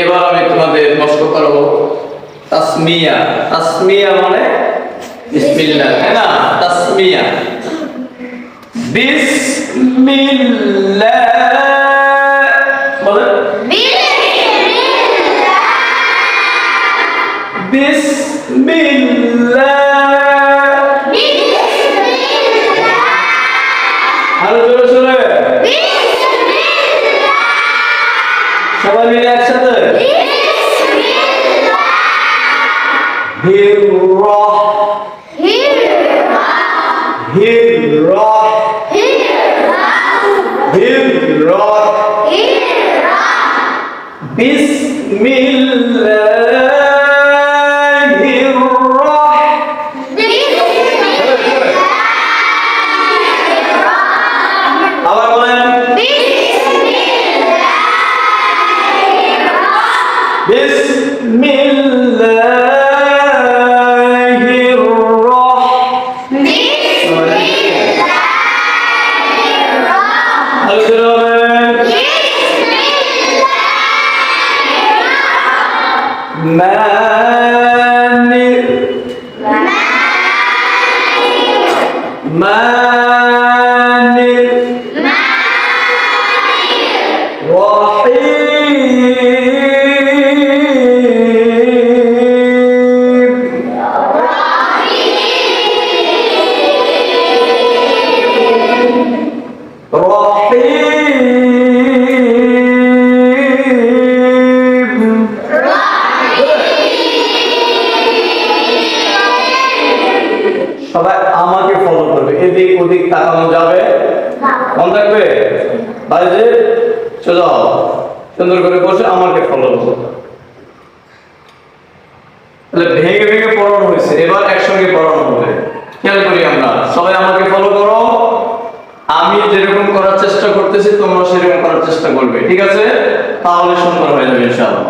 এবার আমি তোমাদের মস্ক করব তাসমিয়া। তাসমিয়া মানে বিসমিল্লাহ, তাই না? তাসমিয়া বিসমিল্লাহ বলে বিসমিল্লাহ। আরো জোরে জোরে সবাই মিলে একসাথে হিররা হিররা হিররা বিসমিল্লাহির আবার বলেন বিসমিল্লাহির সবাই আমাকে ফলো করবে, এদিক ওদিক তাকানো যাবে, মনে থাকবে। বাইরে চলে যাও, সুন্দর করে বসে আমাকে ফলো করো। তাহলে ভেঙে ভেঙে পড়ানো হয়েছে, এবার একসঙ্গে পড়ানো হবে। খেয়াল করি আমরা, সবাই আমাকে ফলো করো। আমি যেরকম করার চেষ্টা করতেছি তোমরা সেরকম করার চেষ্টা করবে, ঠিক আছে? তাহলে সুন্দর হয়ে যাবে ইনশাআল্লাহ।